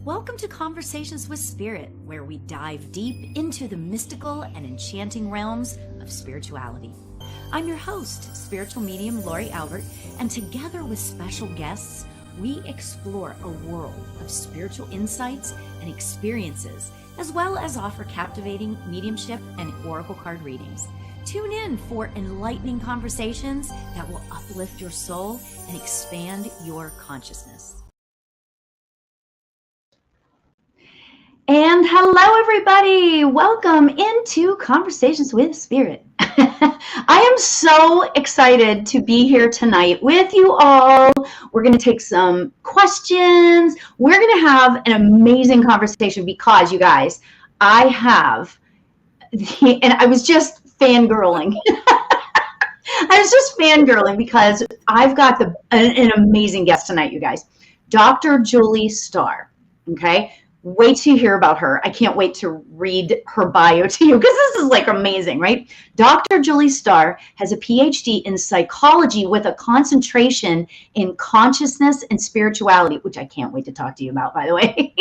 Welcome to Conversations with Spirit, where we dive deep into the mystical and enchanting realms of spirituality. I'm your host, spiritual medium Lauri Albert, and together with special guests, we explore a world of spiritual insights and experiences, as well as offer captivating mediumship and oracle card readings. Tune in for enlightening conversations that will uplift your soul and expand your consciousness. And hello, everybody. Welcome into Conversations with Spirit. I am so excited to be here tonight with you all. We're going to take some questions. We're going to have an amazing conversation because, you guys, I was just fangirling. Because I've got an amazing guest tonight, you guys. Dr. Julie Starr, okay? Wait to hear about her. I can't wait to read her bio to you because this is like amazing, right? Dr. Julie Starr has a PhD in psychology with a concentration in consciousness and spirituality, which I can't wait to talk to you about, by the way.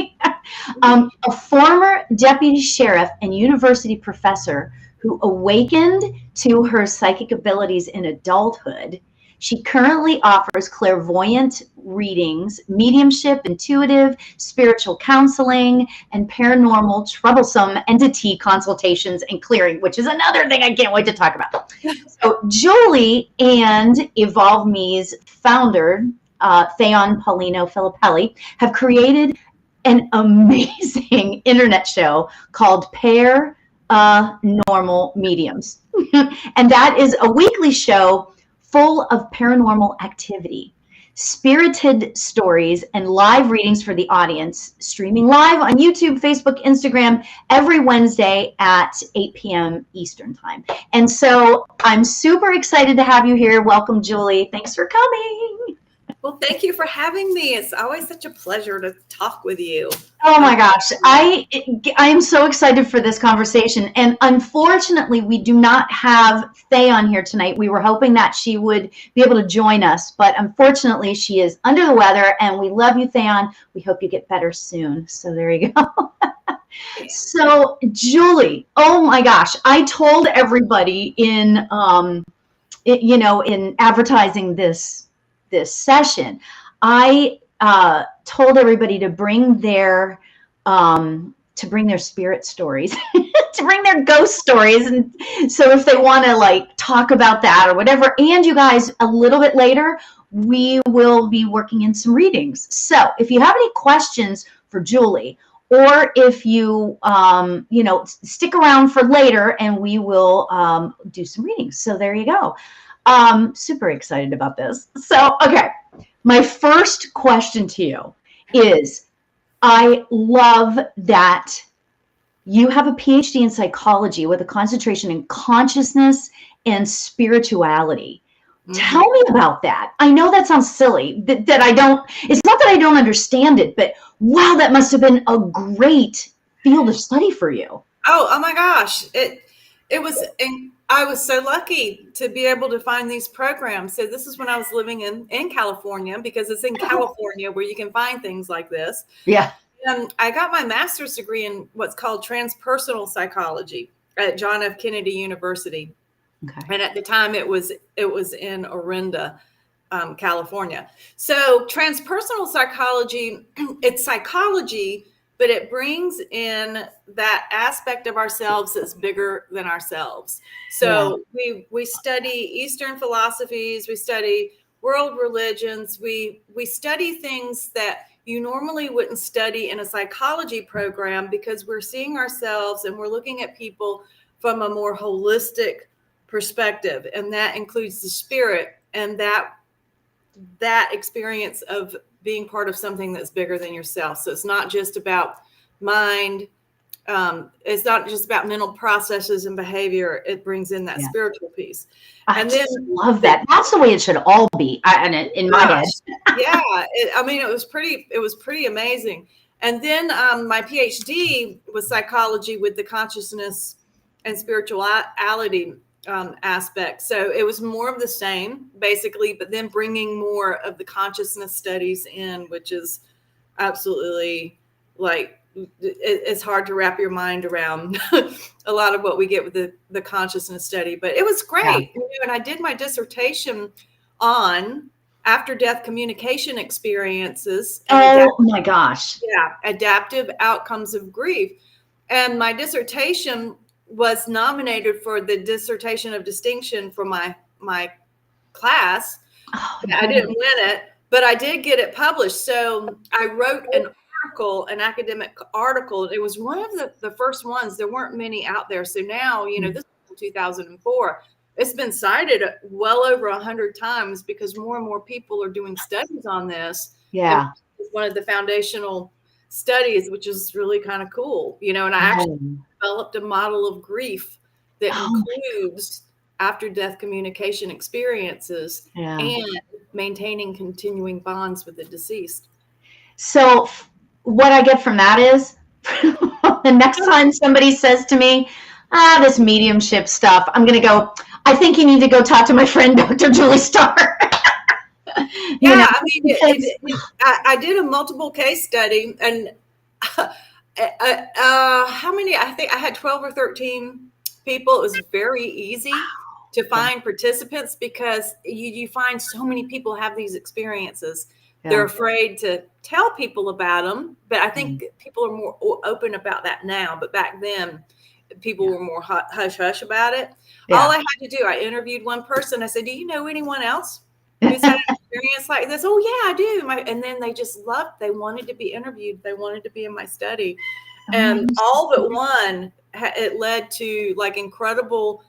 A former deputy sheriff and university professor who awakened to her psychic abilities in adulthood. She currently offers clairvoyant readings, mediumship, intuitive, spiritual counseling, and paranormal troublesome entity consultations and clearing, which is another thing I can't wait to talk about. So Julie and Evolve Me's founder, Theon Paulino-Filippelli, have created an amazing internet show called Paranormal Mediums. And that is a weekly show full of paranormal activity, spirited stories, and live readings for the audience, streaming live on YouTube, Facebook, Instagram, every Wednesday at 8 p.m. Eastern Time. And so I'm super excited to have you here. Welcome, Julie. Thanks for coming. Well, thank you for having me. It's always such a pleasure to talk with you. Oh my gosh. I am so excited for this conversation. And unfortunately, we do not have Theon here tonight. We were hoping that she would be able to join us, but unfortunately she is under the weather, and we love you, Theon. We hope you get better soon. So there you go. So Julie, oh my gosh. I told everybody in advertising this session, I told everybody to bring their spirit stories, to bring their ghost stories, and so if they want to like talk about that or whatever. And you guys, a little bit later, we will be working in some readings. So if you have any questions for Julie, or if you stick around for later, and we will do some readings. So there you go. Super excited about this. So, okay, my first question to you is, I love that you have a PhD in psychology with a concentration in consciousness and spirituality. Mm-hmm. Tell me about that. I know that sounds silly, it's not that I don't understand it, but wow, that must have been a great field of study for you. Oh my gosh. I was so lucky to be able to find these programs. So this is when I was living in California, because it's in California where you can find things like this. Yeah. And I got my master's degree in what's called transpersonal psychology at John F. Kennedy University. Okay. And at the time it was in Orinda, California. So transpersonal psychology, it's psychology, but it brings in that aspect of ourselves that's bigger than ourselves. So yeah. we study Eastern philosophies, we study world religions, we study things that you normally wouldn't study in a psychology program, because we're seeing ourselves and we're looking at people from a more holistic perspective. And that includes the spirit and that experience of being part of something that's bigger than yourself. So it's not just about mind. It's not just about mental processes and behavior. It brings in that spiritual piece. I love that. That's the way it should all be. In my head. Yeah. It was pretty amazing. And then my PhD was psychology with the consciousness and spirituality aspect. So it was more of the same, basically, but then bringing more of the consciousness studies in, which is absolutely like it's hard to wrap your mind around a lot of what we get with the consciousness study, but it was great. Yeah. And I did my dissertation on after-death communication experiences. And my gosh. Yeah. Adaptive outcomes of grief. And my dissertation was nominated for the dissertation of distinction for my class. Oh, I didn't win it, but I did get it published. So I wrote an academic article. It was one of the first ones. There weren't many out there. So now, this is 2004. It's been cited well over 100 times because more and more people are doing studies on this. Yeah. It's one of the foundational studies, which is really kind of cool, and I actually developed a model of grief that includes after-death communication experiences and maintaining continuing bonds with the deceased. So what I get from that is the next time somebody says to me, this mediumship stuff, I'm going to go, I think you need to go talk to my friend, Dr. Julie Starr. I mean, I did a multiple case study, and how many? I think I had 12 or 13 people. It was very easy to find participants because you find so many people have these experiences. Yeah. They're afraid to tell people about them, but I think people are more open about that now. But back then, people were more hush-hush about it. Yeah. All I had to do, I interviewed one person. I said, do you know anyone else who's had an experience like this? Oh, yeah, I do. And then they just loved, they wanted to be interviewed. They wanted to be in my study. And all but one, it led to like incredible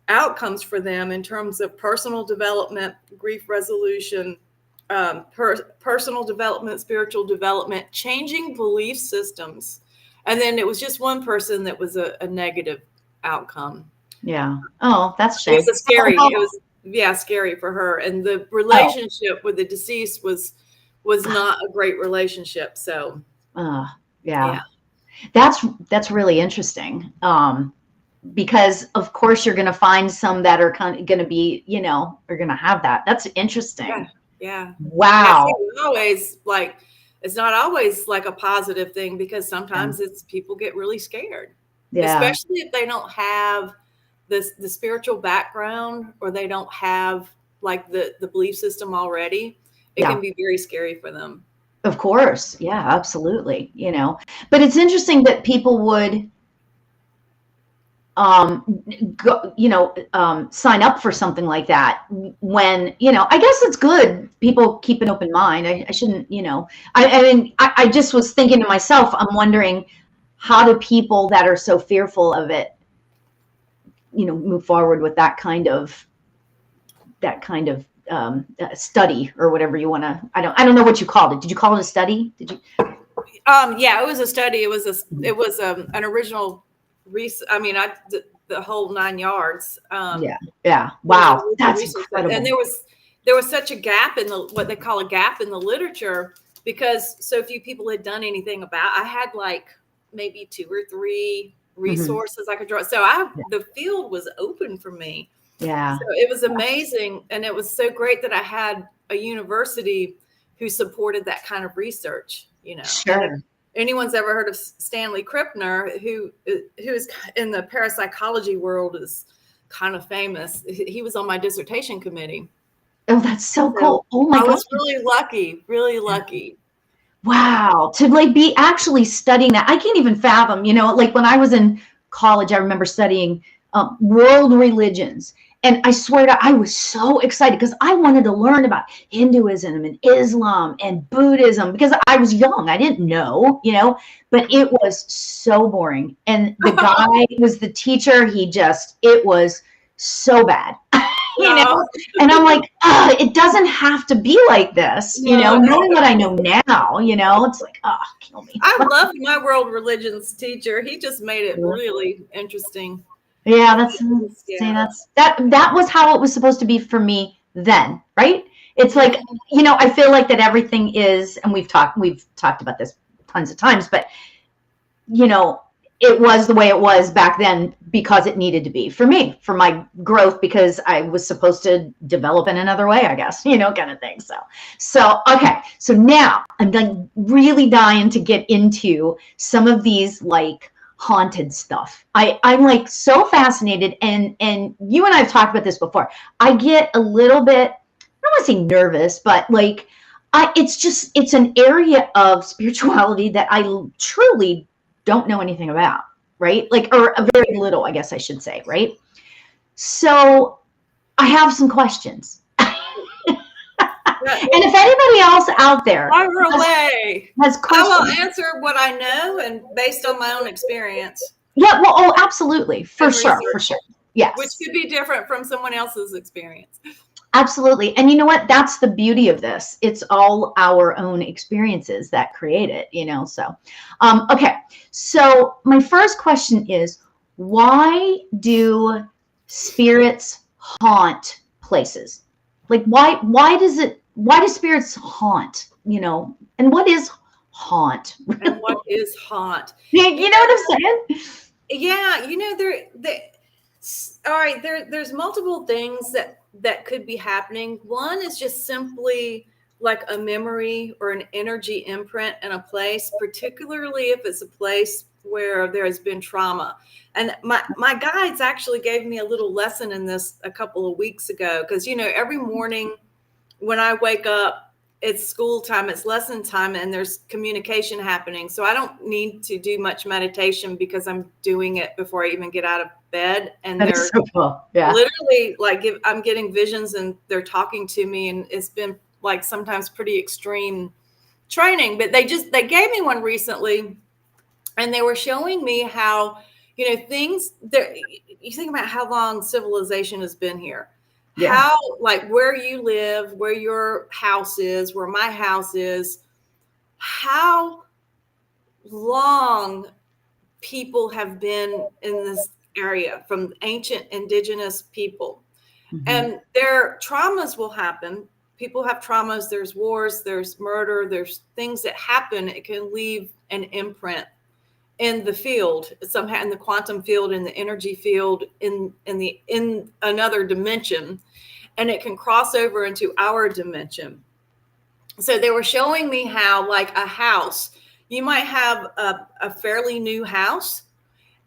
outcomes for them in terms of personal development, grief resolution, personal development, spiritual development, changing belief systems. And then it was just one person that was a negative outcome. Yeah. Oh, that's shame. It was scary. It was scary for her. And the relationship with the deceased was not a great relationship. So that's really interesting. Because of course you're going to find some that are kind of going to be, are going to have that. That's interesting. Yeah. Wow. It's not always like a positive thing because sometimes it's people get really scared, especially if they don't have the spiritual background or they don't have like the belief system already. It can be very scary for them. Of course. Yeah, absolutely. But it's interesting that people would sign up for something like that when, I guess it's good. People keep an open mind. I shouldn't, I just was thinking to myself, I'm wondering how do people that are so fearful of it, move forward with that kind of study or whatever you want to, I don't know what you called it. Did you call it a study? Did you? It was a study. It was an original the whole 9 yards. Wow, that's incredible. And there was such a gap in what they call a gap in the literature because so few people had done anything about. I had like maybe 2 or 3 resources I could draw. So the field was open for me. Yeah. So it was amazing, and it was so great that I had a university who supported that kind of research. Sure. Anyone's ever heard of Stanley Krippner, who is in the parapsychology world, is kind of famous. He was on my dissertation committee. Oh, that's so cool. Oh my God. I was really lucky. Wow. To be actually studying that. I can't even fathom, when I was in college, I remember studying world religions. And I swear I was so excited because I wanted to learn about Hinduism and Islam and Buddhism because I was young. I didn't know, but it was so boring. And the guy was the teacher. It was so bad, and I'm like, it doesn't have to be like this, knowing what I know now, it's like, kill me. I loved my world religions teacher. He just made it really interesting. Yeah, that was how it was supposed to be for me then, right? It's like, I feel like that everything is, and we've talked about this tons of times, but it was the way it was back then because it needed to be for me, for my growth, because I was supposed to develop in another way, I guess, kind of thing. So, okay. So now I'm done really dying to get into some of these like haunted stuff. I'm like so fascinated, and you and I have talked about this before. I get a little bit, I don't want to say nervous, but like it's an area of spirituality that I truly don't know anything about, right? Like, or very little, I guess I should say, right? So I have some questions. And if anybody else out there has questions, I will answer what I know and based on my own experience. Yeah, well, oh, absolutely. For sure. Yes. Which could be different from someone else's experience. Absolutely. And you know what? That's the beauty of this. It's all our own experiences that create it, so. Okay. So my first question is, why do spirits haunt places? Like, why do spirits haunt, and what is haunt? And what is haunt? You know what I'm saying? Yeah. All right. There's multiple things that could be happening. One is just simply like a memory or an energy imprint in a place, particularly if it's a place where there has been trauma. And my guides actually gave me a little lesson in this a couple of weeks ago, because, every morning when I wake up, it's school time, it's lesson time, and there's communication happening. So I don't need to do much meditation because I'm doing it before I even get out of bed. And they're so cool. Yeah. Literally like I'm getting visions and they're talking to me, and it's been like sometimes pretty extreme training, but they gave me one recently, and they were showing me how, things there, you think about how long civilization has been here. Yeah. How, like, where you live, where your house is, where my house is, how long people have been in this area from ancient indigenous people. Mm-hmm. And their traumas will happen. People have traumas. There's wars, there's murder, there's things that happen. It can leave an imprint in the field, somehow in the quantum field, in the energy field, in another dimension, and it can cross over into our dimension. So they were showing me how, like a house, you might have a fairly new house,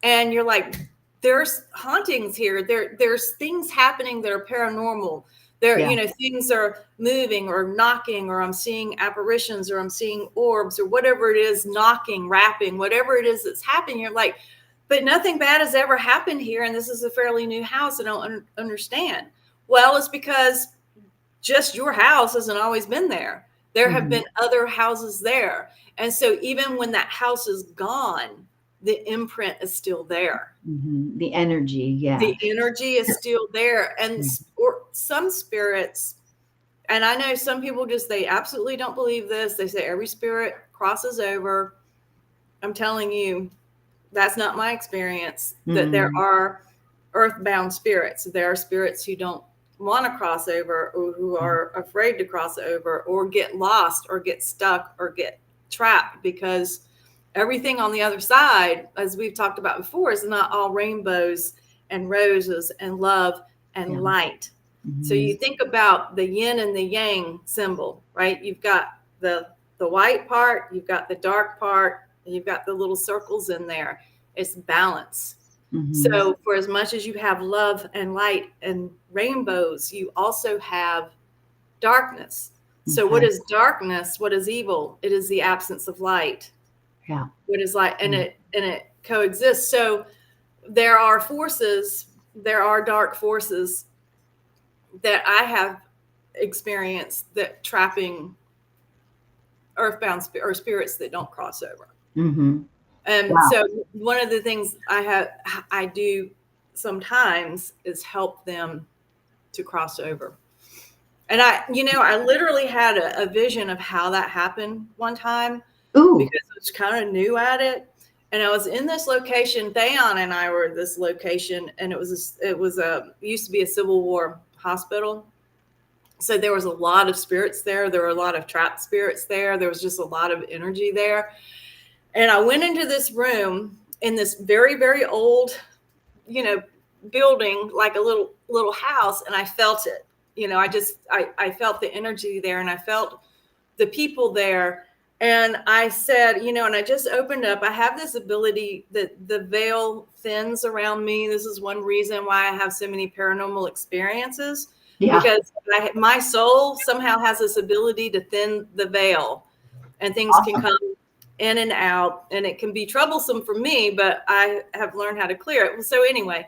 and you're like, there's hauntings here. There's things happening that are paranormal. Things are moving or knocking, or I'm seeing apparitions, or I'm seeing orbs, or whatever it is, knocking, rapping, whatever it is that's happening. You're like, but nothing bad has ever happened here, and this is a fairly new house. I don't understand. Well, it's because just your house hasn't always been there. There have been other houses there. And so even when that house is gone, the imprint is still there. Mm-hmm. The energy, yeah. The energy is still there. And some spirits, and I know some people they absolutely don't believe this. They say every spirit crosses over. I'm telling you, that's not my experience, that there are earthbound spirits. There are spirits who don't want to cross over, or who are afraid to cross over, or get lost, or get stuck, or get trapped, because everything on the other side, as we've talked about before, is not all rainbows and roses and love and light. Mm-hmm. So you think about the yin and the yang symbol, right? You've got the white part, you've got the dark part, and you've got the little circles in there. It's balance. Mm-hmm. So for as much as you have love and light and rainbows, you also have darkness. So what is darkness? What is evil? It is the absence of light. Yeah. What is light? And it coexists. So there are forces, there are dark forces that I have experienced that trapping earthbound or spirits that don't cross over. Mm-hmm. And so one of the things I do sometimes is help them to cross over. And I literally had a vision of how that happened one time. Ooh. Because I was kind of new at it. And I was in this location. Theon and I were at this location, and it used to be a Civil War hospital. So there was a lot of spirits there. There were a lot of trapped spirits there. There was just a lot of energy there. And I went into this room, in this very, very old, building, like a little house. And I felt it, I felt the energy there, and I felt the people there. And I said, and I just opened up. I have this ability that the veil thins around me. This is one reason why I have so many paranormal experiences. Yeah. Because my soul somehow has this ability to thin the veil, and things can come in and out, and it can be troublesome for me, but I have learned how to clear it. So anyway,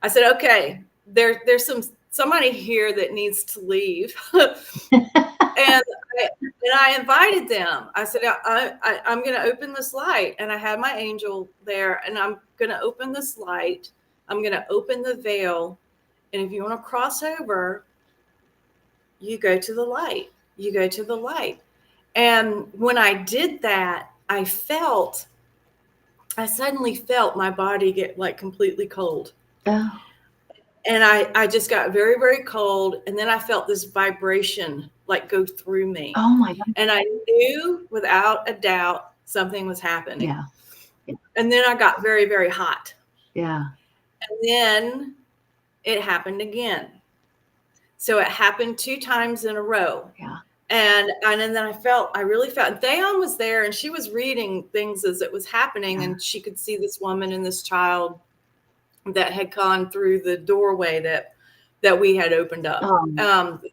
I said, okay, there's somebody here that needs to leave. And I invited them. I said, I'm going to open this light. And I had my angel there, and I'm going to open this light. I'm going to open the veil. And if you want to cross over, you go to the light. You go to the light. And when I did that, I suddenly felt my body get like completely cold. Oh. And I just got very, very cold. And then I felt this vibration like go through me. Oh my God. And I knew without a doubt something was happening. Yeah. And then I got very, very hot. Yeah. And then it happened again. So it happened 2 times in a row. Yeah. And then I really felt Theon was there, and she was reading things as it was happening. Yeah. And she could see this woman and this child that had gone through the doorway that we had opened up.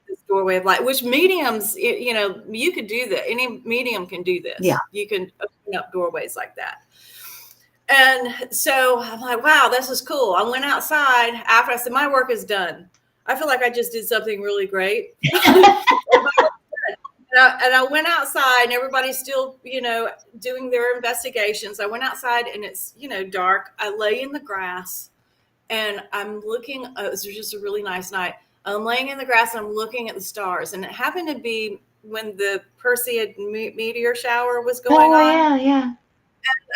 This doorway of light, which mediums, you could do that. Any medium can do this. Yeah. You can open up doorways like that. And so I'm like, wow, this is cool. I went outside after I said, my work is done. I feel like I just did something really great. And I went outside, and everybody's still, doing their investigations. I went outside, and it's, dark. I lay in the grass, and I'm looking. It was just a really nice night. I'm laying in the grass, and I'm looking at the stars. And it happened to be when the Perseid meteor shower was going on. Yeah. And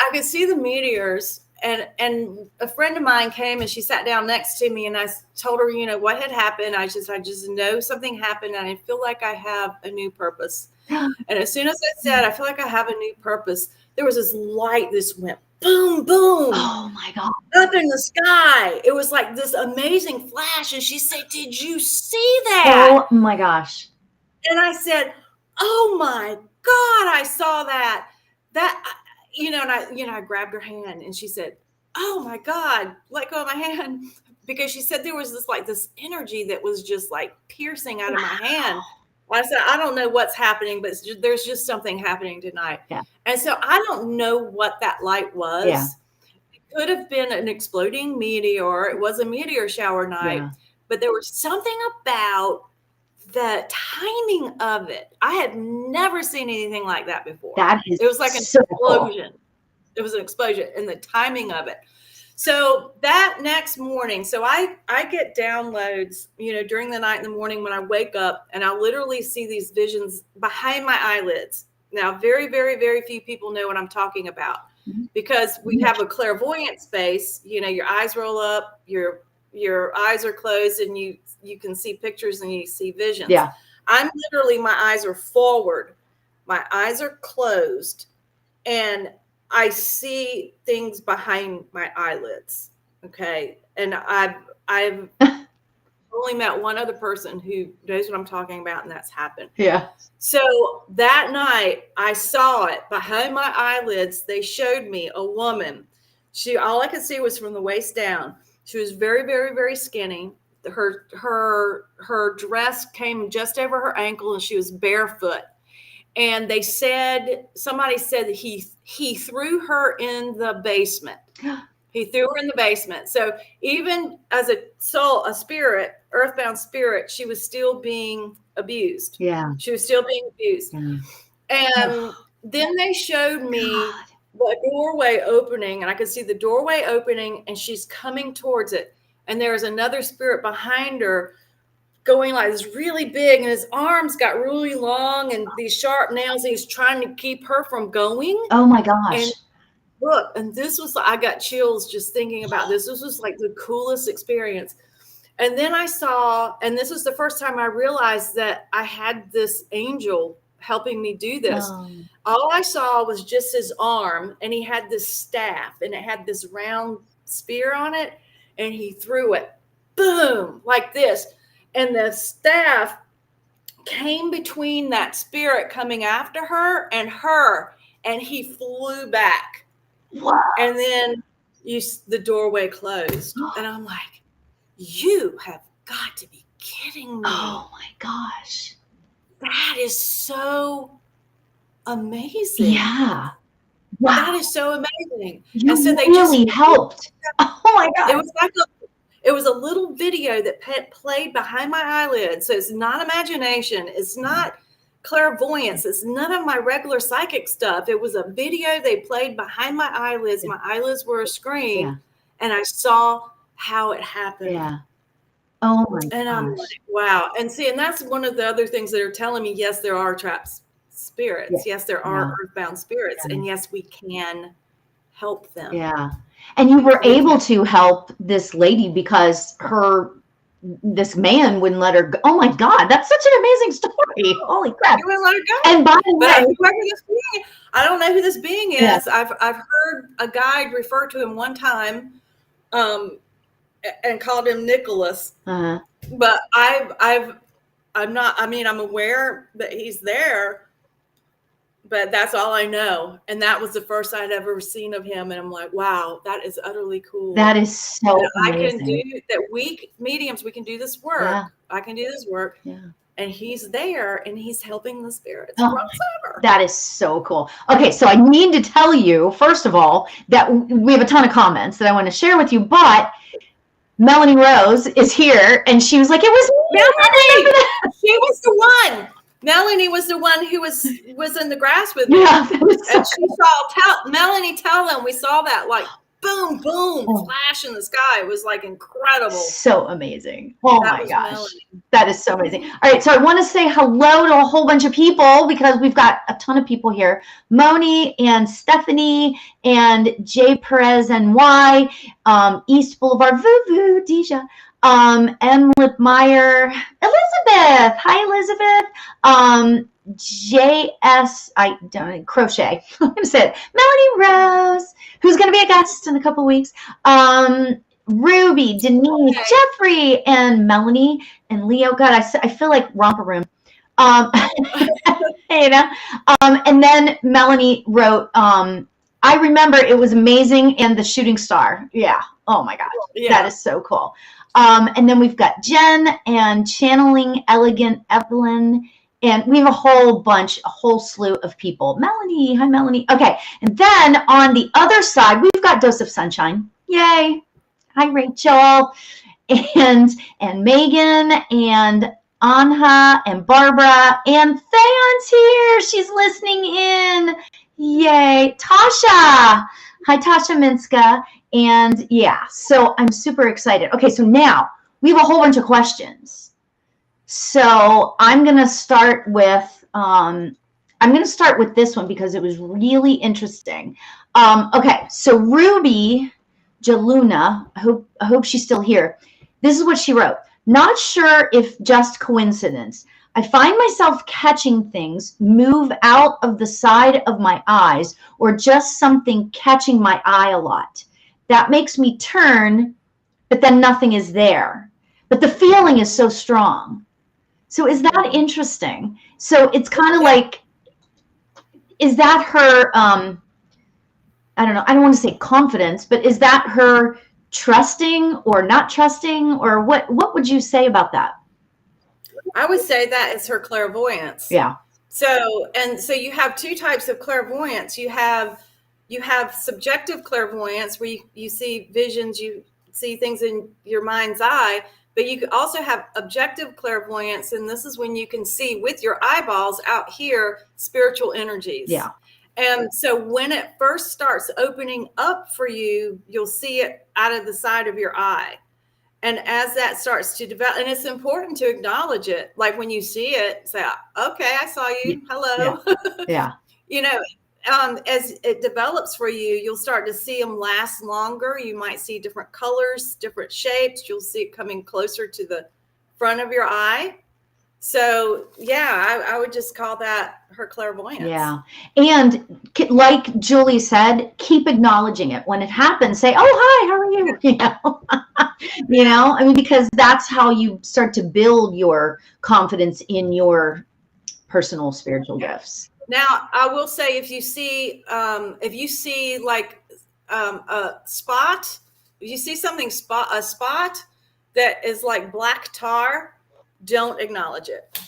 I could see the meteors. And a friend of mine came, and she sat down next to me, and I told her, what had happened. I just know something happened, and I feel like I have a new purpose. And as soon as I said, I feel like I have a new purpose, there was this light. This went boom, boom. Oh my God. Up in the sky. It was like this amazing flash. And she said, did you see that? Oh my gosh. And I said, oh my God, I saw that. I grabbed her hand, and she said, oh my God, let go of my hand. Because she said there was this energy that was just like piercing out of my hand. Well, I said, I don't know what's happening, but there's just something happening tonight. Yeah. And so I don't know what that light was. Yeah. It could have been an exploding meteor. It was a meteor shower night, but there was something about the timing of it. I had never seen anything like that before. It was like an explosion. Cool. It was an explosion, and the timing of it. So that next morning, so I get downloads, during the night and the morning when I wake up, and I literally see these visions behind my eyelids. Now, very, very, very few people know what I'm talking about, because we have a clairvoyant space. Your eyes roll up, your eyes are closed, and you can see pictures and you see visions. Yeah. I'm literally, my eyes are forward, my eyes are closed, and I see things behind my eyelids. Okay. And I've only met one other person who knows what I'm talking about, and that's happened. Yeah. So that night I saw it behind my eyelids. They showed me a woman. All I could see was from the waist down. She was very, very, very skinny. Her dress came just over her ankle, and she was barefoot. And somebody said that he threw her in the basement. He threw her in the basement. So even as a soul, a spirit, earthbound spirit, she was still being abused. Yeah. She was still being abused. Yeah. And then they showed me the doorway opening, and I could see the doorway opening, and she's coming towards it. And there was another spirit behind her going like this really big, and his arms got really long and these sharp nails. He's trying to keep her from going. Oh my gosh. And look, and I got chills just thinking about this. This was like the coolest experience. And then I saw, and this was the first time I realized that I had this angel helping me do this. All I saw was just his arm, and he had this staff, and it had this round spear on it, and he threw it, boom, like this. And the staff came between that spirit coming after her, and he flew back. Wow. And then the doorway closed. And I'm like, you have got to be kidding me. Oh my gosh. That is so amazing. Yeah. Wow. That is so amazing. You and so they really just helped. Oh my God. It was a little video that played behind my eyelids. So it's not imagination. It's not clairvoyance. It's none of my regular psychic stuff. It was a video they played behind my eyelids. My eyelids were a screen, and I saw how it happened. Yeah. Oh my gosh. And I'm like, wow. And that's one of the other things that are telling me, yes, there are traps spirits. Yeah. Yes, there are earthbound spirits. And yes, we can help them. Yeah. And you were able to help this lady because this man wouldn't let her go. Oh my God, that's such an amazing story. Holy crap. He wouldn't let her go. And by the way, I don't know who this being is. Yeah. I've heard a guide refer to him one time and called him Nicholas. But I'm aware that he's there, but that's all I know. And that was the first I'd ever seen of him. And I'm like, wow, that is utterly cool. That is so amazing. I can do that. We mediums, we can do this work. Yeah. I can do this work. Yeah. And he's there and he's helping the spirits. That is so cool. Okay, so I need to tell you, first of all, that we have a ton of comments that I want to share with you, but Melanie Rose is here and she was like, it was Melanie. She was the one. Melanie was the one who was in the grass with me. Yeah, and she saw Melanie tell them. We saw that like boom, boom, flash in the sky. It was like incredible. So amazing. Oh my gosh. Melanie. That is so amazing. All right. So I want to say hello to a whole bunch of people because we've got a ton of people here. Moni and Stephanie and Jay Perez NY, East Boulevard, Voo, Deja. M. Lipmeyer, Elizabeth. Hi, Elizabeth. JS, Crochet. I'm going to say it. Melanie Rose, who's going to be a guest in a couple weeks. Ruby, Denise, Jeffrey, and Melanie, and Leo. God, I feel like romper room. And then Melanie wrote, I remember it was amazing, and the shooting star. Yeah. Oh my gosh. Yeah. That is so cool. And then we've got Jen and Channeling Elegant Evelyn. And we have a whole slew of people. Melanie. Hi, Melanie. Okay. And then on the other side, we've got Dose of Sunshine. Yay. Hi, Rachel. And Megan and Anha and Barbara. And Theon's here. She's listening in. Yay. Tasha. Hi, Tasha Minska. And yeah, so I'm super excited. Okay, so now we have a whole bunch of questions. So I'm going to start with this one because it was really interesting. Okay, so Ruby Jaluna, I hope she's still here. This is what she wrote. Not sure if just coincidence. I find myself catching things move out of the side of my eyes or just something catching my eye a lot. That makes me turn, but then nothing is there. But the feeling is so strong. So is that interesting? So it's kind of like, is that her, I don't know, I don't want to say confidence, but is that her trusting or not trusting, or what would you say about that? I would say that is her clairvoyance. Yeah. So you have two types of clairvoyance. You have subjective clairvoyance where you see visions, you see things in your mind's eye, but you could also have objective clairvoyance. And this is when you can see with your eyeballs out here, spiritual energies. Yeah. And so when it first starts opening up for you, you'll see it out of the side of your eye. And as that starts to develop, and it's important to acknowledge it. Like when you see it, say, okay, I saw you. Hello. Yeah. You know, as it develops for you, you'll start to see them last longer. You might see different colors, different shapes. You'll see it coming closer to the front of your eye. So yeah, I would just call that her clairvoyance. Yeah. And like Julie said, keep acknowledging it. When it happens, say, oh, hi, how are you? You know, I mean, because that's how you start to build your confidence in your personal spiritual gifts. Now, I will say, if you see like a spot, if you see a spot that is like black tar, don't acknowledge it.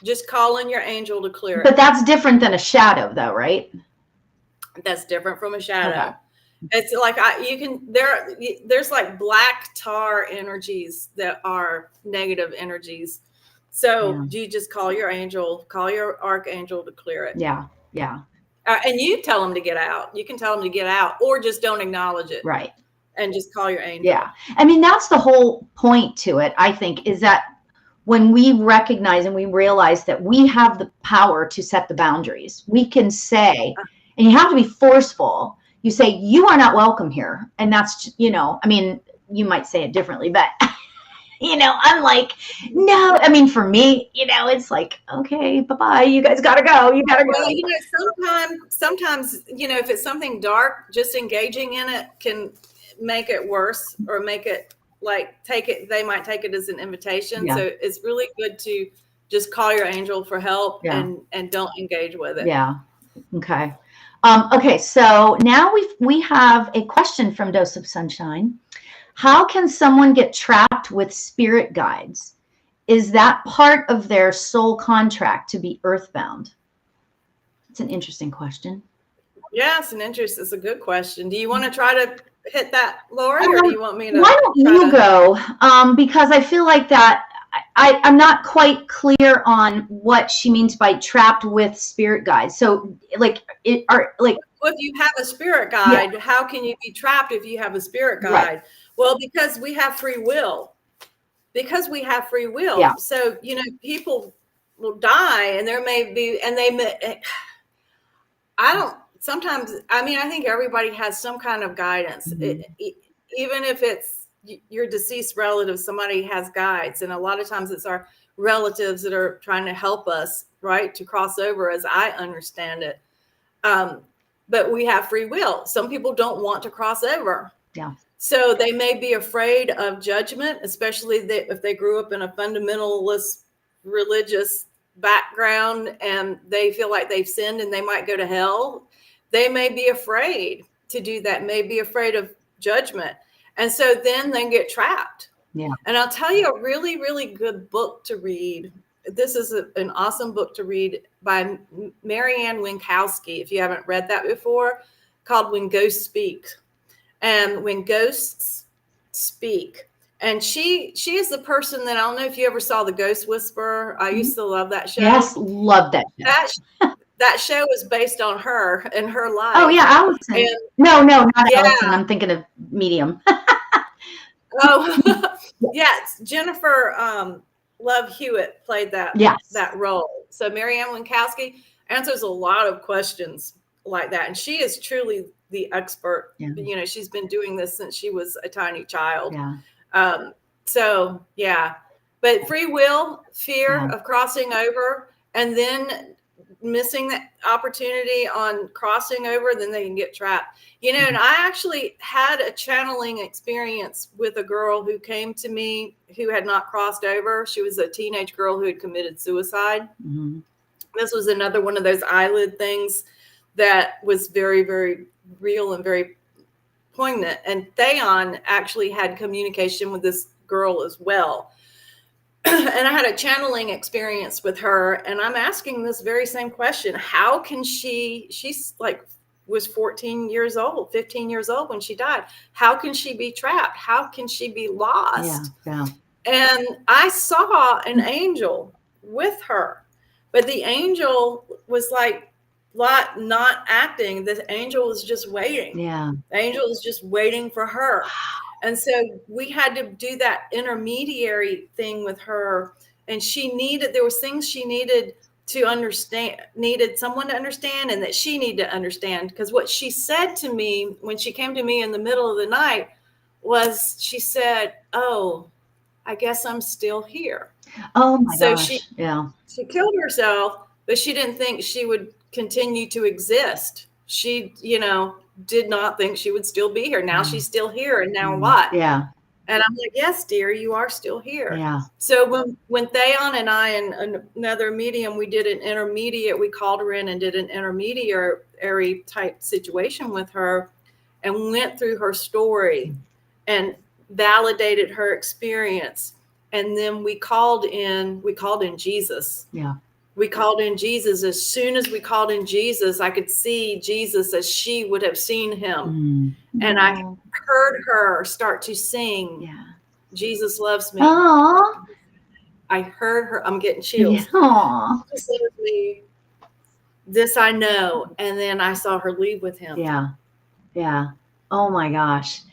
Just call in your angel to clear it. But that's different than a shadow, though, right? That's different from a shadow. Okay. It's like there's like black tar energies that are negative energies. So you just call your angel, call your archangel to clear it. Yeah. Yeah. And you tell them to get out. You can tell them to get out, or just don't acknowledge it. Right. And just call your angel. Yeah. I mean, that's the whole point to it, I think, is that when we recognize and we realize that we have the power to set the boundaries, we can say, and you have to be forceful. You say, you are not welcome here. And that's, you know, I mean, you might say it differently, but, you know, I'm like, no, I mean, for me, you know, it's like, okay, bye-bye. You guys got to go. You got to go. Well, you know, sometimes, you know, if it's something dark, just engaging in it can make it worse or make it like they might take it as an invitation. So it's really good to just call your angel for help and don't engage with it. Yeah. Okay. Okay. So now we have a question from Dose of Sunshine. How can someone get trapped with spirit guides? Is that part of their soul contract to be earthbound? It's an interesting question. Yeah, it's a good question. Do you want to try to hit that, Lauri, or do you want me to? Why don't you go? Because I feel like that I'm not quite clear on what she means by trapped with spirit guides. So well, if you have a spirit guide, how can you be trapped if you have a spirit guide? Right. Well, because we have free will. Yeah. So, you know, people will die, and there may be, and I think everybody has some kind of guidance. Mm-hmm. Even if it's your deceased relative, somebody has guides. And a lot of times it's our relatives that are trying to help us, right, to cross over, as I understand it. But we have free will. Some people don't want to cross over. Yeah. So they may be afraid of judgment, especially if they grew up in a fundamentalist religious background and they feel like they've sinned and they might go to hell. They may be afraid to do that, may be afraid of judgment. And so then they get trapped. Yeah. And I'll tell you a really, really good book to read. This is an awesome book to read by Marianne Winkowski, if you haven't read that before, called When Ghosts Speak. And When Ghosts Speak. And she is the person that, I don't know if you ever saw The Ghost Whisperer. I used to love that show. Yes, love that show. That show was based on her and her life. Oh, yeah, Allison. And, no, not Allison. I'm thinking of Medium. Oh, yes. Jennifer Love Hewitt played that role. So Marianne Winkowski answers a lot of questions like that. And she is truly the expert. Yeah. You know, she's been doing this since she was a tiny child. Yeah. So, yeah. But free will, fear of crossing over, and then missing that opportunity on crossing over, then they can get trapped. You know, and I actually had a channeling experience with a girl who came to me who had not crossed over. She was a teenage girl who had committed suicide. Mm-hmm. This was another one of those eyelid things that was very, very real and very poignant. And Theon actually had communication with this girl as well. And I had a channeling experience with her, and I'm asking this very same question. How can she's like, was 15 years old when she died. How can she be trapped? How can she be lost? Yeah. And I saw an angel with her, but the angel was like not acting. The angel was just waiting. Yeah. The angel was just waiting for her. And so we had to do that intermediary thing with her. And there was things she needed to understand, needed someone to understand, and that she needed to understand. Because what she said to me when she came to me in the middle of the night was, she said, "Oh, I guess I'm still here. Oh my So gosh. she killed herself, but she didn't think she would continue to exist. She, did not think she would still be here. Now she's still here. And now what? Yeah. And I'm like, yes, dear, you are still here. Yeah. So when Theon and I and another medium, we did an intermediate, we called her in and did an intermediary type situation with her and went through her story and validated her experience. And then we called in Jesus. Yeah. We called in Jesus. As soon as we called in Jesus, I could see Jesus as she would have seen him. And I heard her start to sing. Yeah. Jesus loves me. Aww. I heard her. I'm getting chills. Aww. She said to me, this I know. And then I saw her leave with him. Yeah. Yeah. Oh my gosh.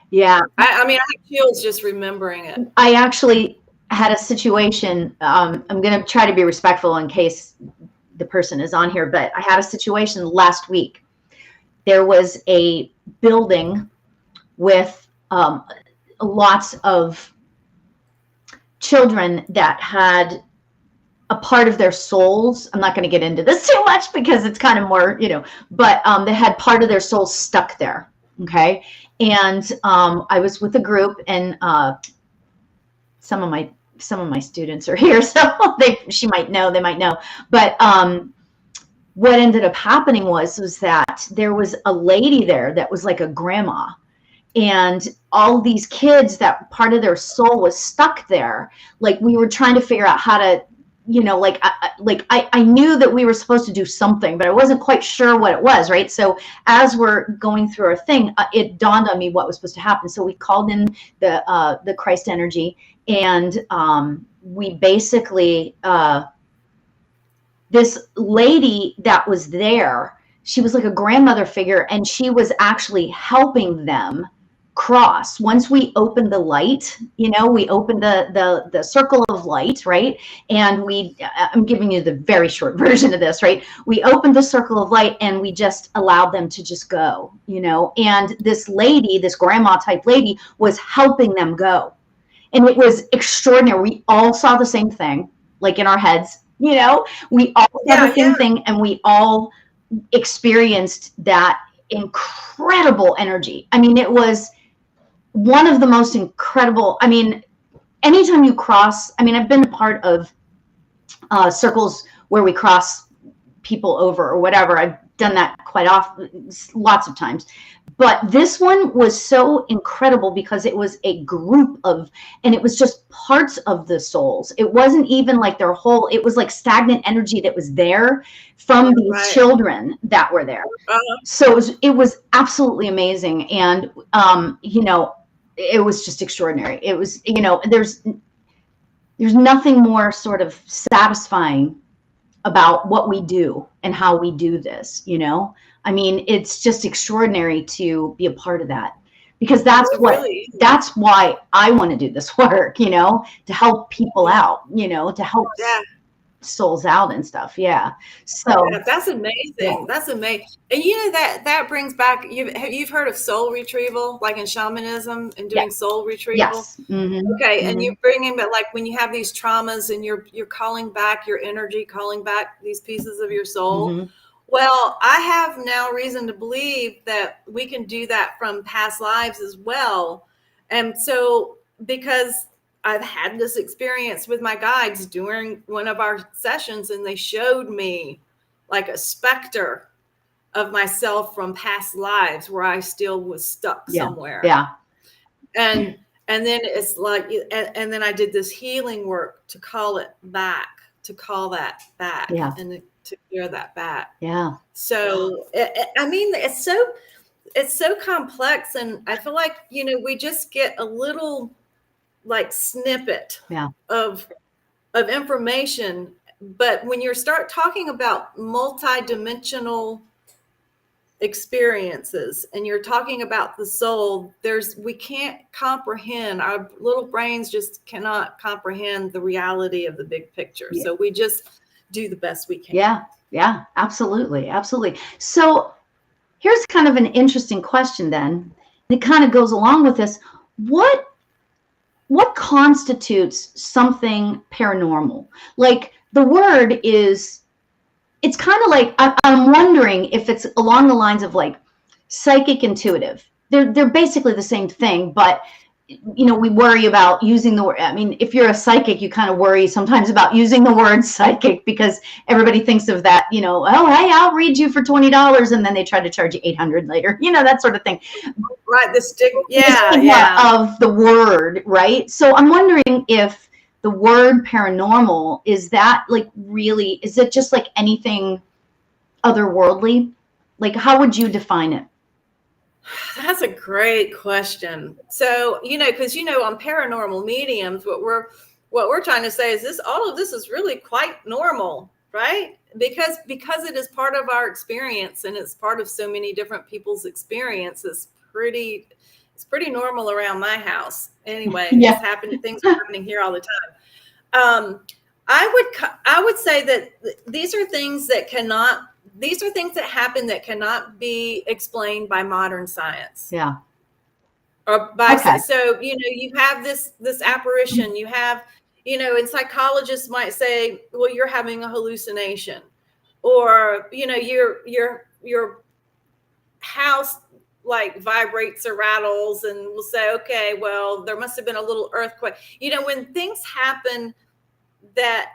Yeah. I mean, I have chills just remembering it. I actually had a situation. I'm going to try to be respectful in case the person is on here, but I had a situation last week. There was a building with lots of children that had a part of their souls. I'm not going to get into this too much because it's kind of more, but they had part of their souls stuck there. Okay. And I was with a group, and some of my students are here, so they might know. But what ended up happening was that there was a lady there that was like a grandma, and all these kids that part of their soul was stuck there. Like, we were trying to figure out how to, I knew that we were supposed to do something, but I wasn't quite sure what it was, right? So as we're going through our thing, it dawned on me what was supposed to happen. So we called in the Christ energy, and we basically, this lady that was there, she was like a grandmother figure, and she was actually helping them cross. Once we opened the light, we opened the circle of light, right? And I'm giving you the very short version of this, right? We opened the circle of light, and we just allowed them to just go, and this lady, this grandma type lady, was helping them go. And it was extraordinary. We all saw the same thing, like in our heads, we all saw the same thing, and we all experienced that incredible energy. I mean, it was one of the most incredible. I mean, anytime you cross, I've been a part of circles where we cross people over or whatever. I've done that quite often, lots of times. But this one was so incredible because it was a group and it was just parts of the souls. It wasn't even like their whole, it was like stagnant energy that was there from these children that were there. So it was absolutely amazing. And, it was just extraordinary. It was, there's nothing more sort of satisfying about what we do and how we do this, it's just extraordinary to be a part of that, because that's why I want to do this work, to help people out, to help souls out and stuff. Yeah. So that's amazing. Yeah. That's amazing. And that brings back, you've heard of soul retrieval, like in shamanism and doing soul retrieval. Yes. Mm-hmm. Okay. Mm-hmm. And you bring in, but like when you have these traumas and you're calling back your energy, calling back these pieces of your soul. Mm-hmm. Well, I have now reason to believe that we can do that from past lives as well. And so, because I've had this experience with my guides during one of our sessions, and they showed me like a specter of myself from past lives where I still was stuck somewhere. Yeah. And then it's like, and then I did this healing work to call it back, to call that back. Yeah. And to clear that back. Yeah. So, it's so complex, and I feel like, we just get a little like snippet of information. But when you start talking about multi-dimensional experiences and you're talking about the soul, we can't comprehend, our little brains just cannot comprehend the reality of the big picture. Yeah. So we just do the best we can. Yeah, absolutely. So here's kind of an interesting question then. It kind of goes along with this. What what constitutes something paranormal? Like the word is, it's kind of like, I'm wondering if it's along the lines of like psychic intuitive. They're basically the same thing, but we worry about using the word. I mean, if you're a psychic, you kind of worry sometimes about using the word psychic because everybody thinks of that, oh, hey, I'll read you for $20. And then they try to charge you $800 later, that sort of thing. Right. The stigma of the word. Right. So I'm wondering if the word paranormal, is that like really, is it just like anything otherworldly? Like, how would you define it? That's a great question. So, because on paranormal mediums, what we're trying to say is all of this is really quite normal, right? Because it is part of our experience and it's part of so many different people's experience. It's pretty normal around my house. Anyway, yeah. Things are happening here all the time. I would say that these are things that happen that cannot be explained by modern science. Yeah. Or by so you have this apparition, you have, and psychologists might say, well, you're having a hallucination, or your house like vibrates or rattles, and we'll say, okay, well, there must have been a little earthquake. When things happen that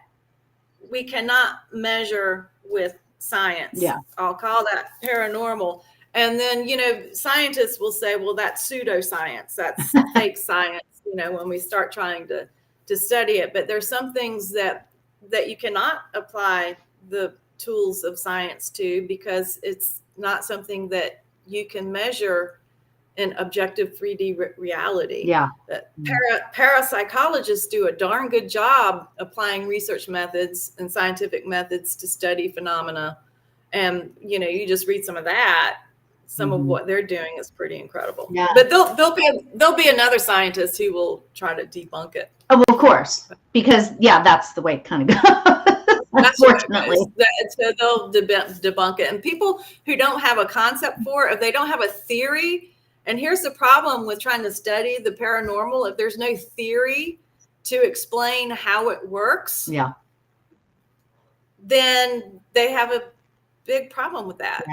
we cannot measure with science, I'll call that paranormal. And then, scientists will say, well, that's pseudoscience, that's fake science, when we start trying to study it. But there's some things that you cannot apply the tools of science to, because it's not something that you can measure in objective 3D reality. Yeah. Parapsychologists do a darn good job applying research methods and scientific methods to study phenomena. And, you just read some of that. Some of what they're doing is pretty incredible. Yeah. But there'll be another scientist who will try to debunk it. Oh, well, of course, because that's the way it kind of goes. Unfortunately. So they'll debunk it. And people who don't have a concept for it, if they don't have a theory, and here's the problem with trying to study the paranormal, if there's no theory to explain how it works, then they have a big problem with that.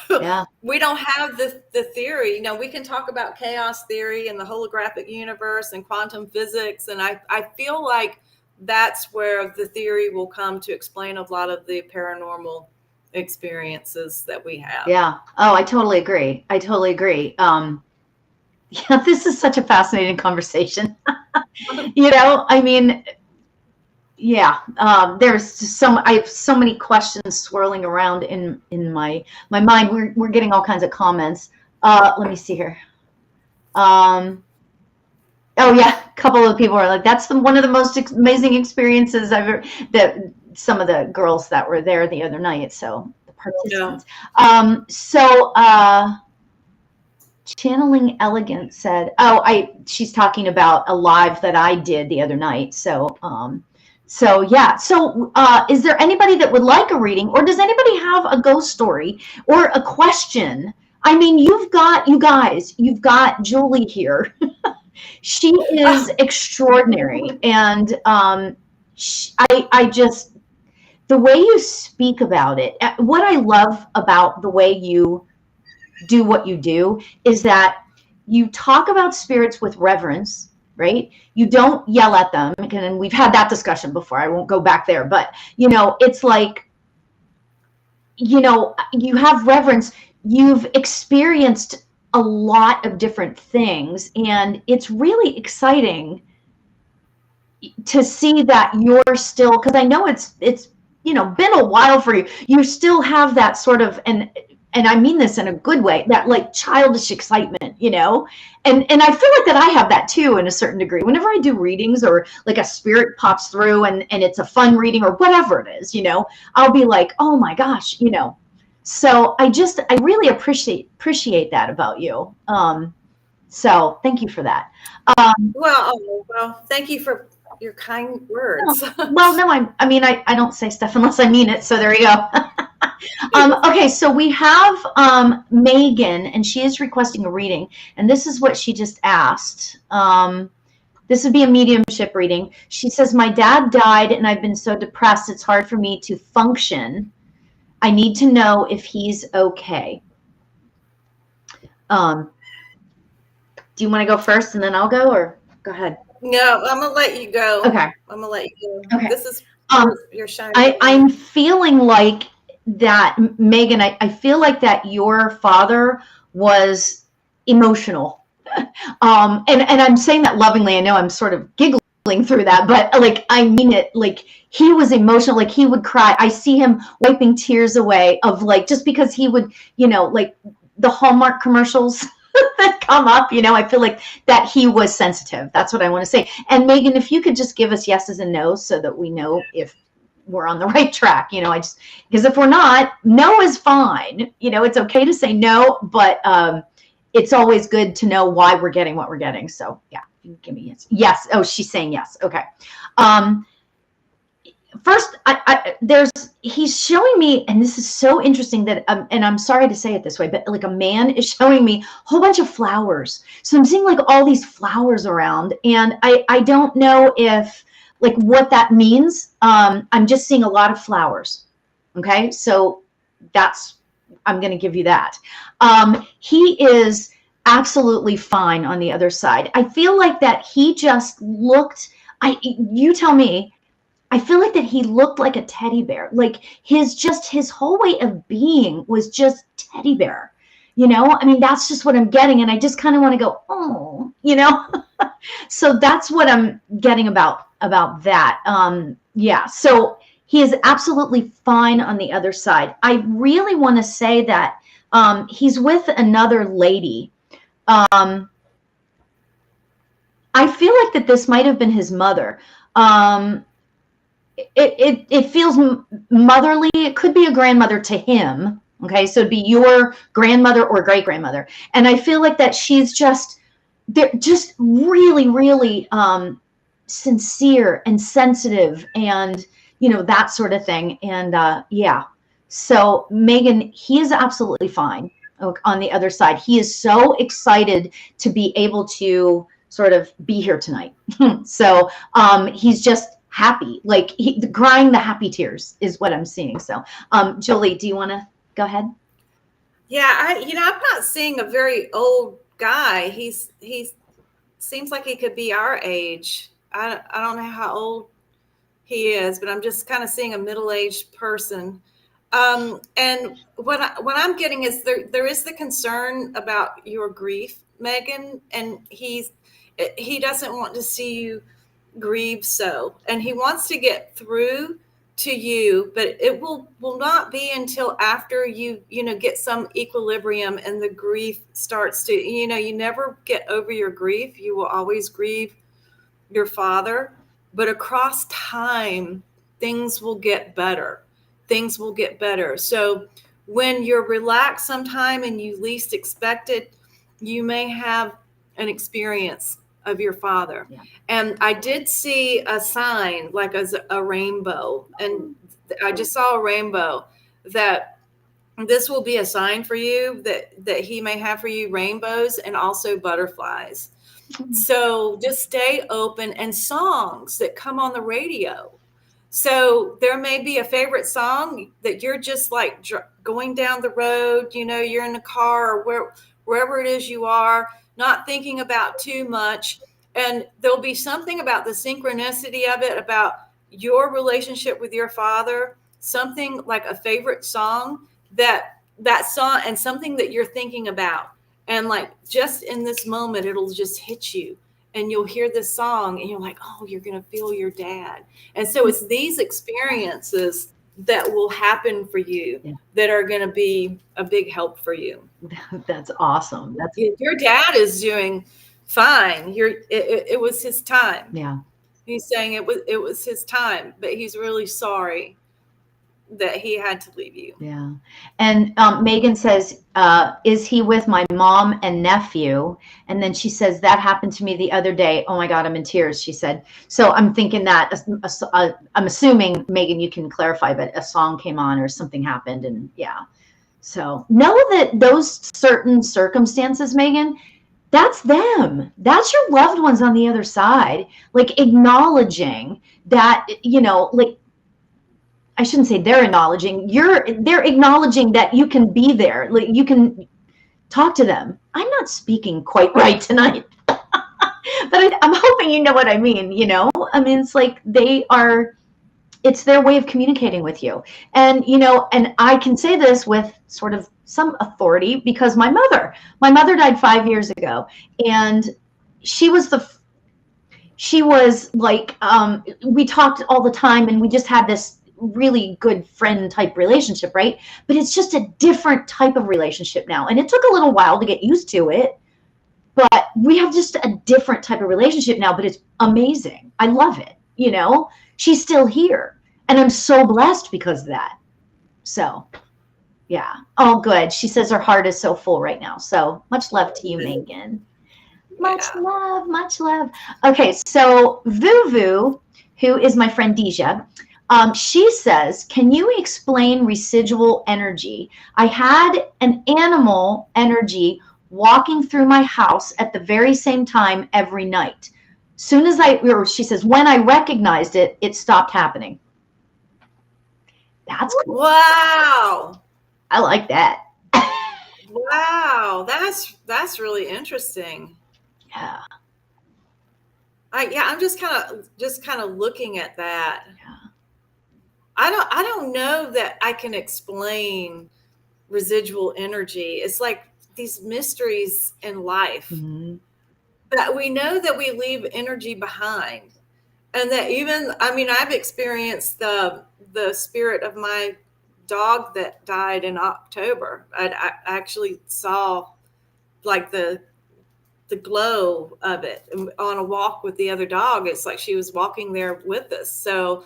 So we don't have the theory. We can talk about chaos theory and the holographic universe and quantum physics. And I feel like that's where the theory will come to explain a lot of the paranormal experiences that we have. Yeah. Oh, I totally agree. This is such a fascinating conversation. I mean, there's I have so many questions swirling around in my mind. We're getting all kinds of comments. Let me see here. A couple of people are like, that's one of the most amazing experiences I've ever, that some of the girls that were there the other night. So the participants. Channeling Elegant said, she's talking about a live that I did the other night. So is there anybody that would like a reading, or does anybody have a ghost story or a question? I mean, you've got Julie here. She is extraordinary. And I just, the way you speak about it, what I love about the way you do what you do is that you talk about spirits with reverence, right? You don't yell at them. And we've had that discussion before. I won't go back there, but it's like, you have reverence. You've experienced a lot of different things, and it's really exciting to see that you're still, because I know it's been a while for you. You still have that sort of, and I mean this in a good way, that like childish excitement, and I feel like that I have that too in a certain degree. Whenever I do readings or like a spirit pops through and it's a fun reading or whatever it is, I'll be like, oh my gosh, So I really appreciate that about you. So thank you for that. Well, thank you for your kind words. I don't say stuff unless I mean it. So there you go. Okay, so we have Megan, and she is requesting a reading, and this is what she just asked. This would be a mediumship reading. She says, my dad died and I've been so depressed. It's hard for me to function. I need to know if he's okay. Do you want to go first and then I'll go, or go ahead? No, I'm going to let you go. Okay. I'm going to let you go. Okay. This is your shining. I'm feeling like that, Megan, I feel like that your father was emotional. And I'm saying that lovingly. I know I'm sort of giggling through that, but like, I mean it, like he was emotional, like he would cry. I see him wiping tears away of like, just because he would, you know, like the Hallmark commercials that come up, you know, I feel like that he was sensitive. That's what I want to say. And Megan, if you could just give us yeses and nos so that we know if we're on the right track, you know, because if we're not, no is fine. You know, it's okay to say no, but it's always good to know why we're getting what we're getting. So yeah, give me yes. Yes. Oh, she's saying yes. Okay. First, he's showing me, and this is so interesting that, and I'm sorry to say it this way, but like a man is showing me a whole bunch of flowers. So I'm seeing like all these flowers around, and I don't know if like what that means. I'm just seeing a lot of flowers. Okay. So I'm going to give you that. He is absolutely fine on the other side. I feel like that he just looked, you tell me, I feel like that he looked like a teddy bear. Like his whole way of being was just teddy bear. You know, I mean, that's just what I'm getting. And I just kind of want to go, oh, you know, so that's what I'm getting about that. Yeah. So he is absolutely fine on the other side. I really want to say that he's with another lady. I feel like that this might have been his mother. It feels motherly. It could be a grandmother to him. Okay, so it'd be your grandmother or great grandmother. And I feel like that they're just really, really sincere and sensitive, and you know, that sort of thing. And yeah, so Megan, he is absolutely fine on the other side. He is so excited to be able to sort of be here tonight. So he's just happy, like crying the happy tears is what I'm seeing. So Jolie, do you want to go ahead? Yeah, I'm not seeing a very old guy. He seems like he could be our age. I don't know how old he is, but I'm just kind of seeing a middle-aged person. And what I'm getting is there is the concern about your grief, Megan, and he doesn't want to see you grieve so, and he wants to get through to you, but it will not be until after you get some equilibrium and the grief starts to, you never get over your grief. You will always grieve your father, but across time, things will get better. Things will get better. So when you're relaxed sometime and you least expect it, you may have an experience of your father. Yeah. And I did see a sign like as a rainbow, and I just saw a rainbow, that this will be a sign for you that he may have for you, rainbows and also butterflies. Mm-hmm. So just stay open, and songs that come on the radio. So there may be a favorite song that you're just like going down the road, you're in the car or wherever it is you are, not thinking about too much. And there'll be something about the synchronicity of it, about your relationship with your father, something like a favorite song, that song, and something that you're thinking about. And like just in this moment, it'll just hit you, and you'll hear this song and you're like, oh, you're going to feel your dad. And so it's these experiences that will happen for you that are going to be a big help for you. That's awesome. Your dad is doing fine. It was his time. Yeah. He's saying it was his time, but he's really sorry that he had to leave you. Yeah. And Megan says, is he with my mom and nephew? And then she says, that happened to me the other day. Oh my God, I'm in tears, she said. So I'm thinking that, I'm assuming, Megan, you can clarify, but a song came on or something happened. And yeah. So know that those certain circumstances, Megan, That's them. That's your loved ones on the other side, like acknowledging that, like, I shouldn't say they're acknowledging, they're acknowledging that you can be there. Like, you can talk to them. I'm not speaking quite right tonight, but I'm hoping you know what I mean, I mean, it's like it's their way of communicating with you. And, and I can say this with sort of some authority because my mother died 5 years ago, and she was like, we talked all the time, and we just had this really good friend type relationship, right? But it's just a different type of relationship now. And it took a little while to get used to it, but we have just a different type of relationship now, but it's amazing. I love it. She's still here, and I'm so blessed because of that. So yeah. Oh, good. She says her heart is so full right now. So much love to you, Megan. Much love, much love. Okay, so Vuvu, who is my friend Deja, she says, can you explain residual energy? I had an animal energy walking through my house at the very same time every night. She says, when I recognized it, it stopped happening. That's cool. Wow. I like that. Wow, that's really interesting. Yeah. I'm just kind of looking at that. Yeah. I don't know that I can explain residual energy. It's like these mysteries in life that we know that we leave energy behind, and that I've experienced the spirit of my dog that died in October. I actually saw like the glow of it on a walk with the other dog. It's like she was walking there with us. So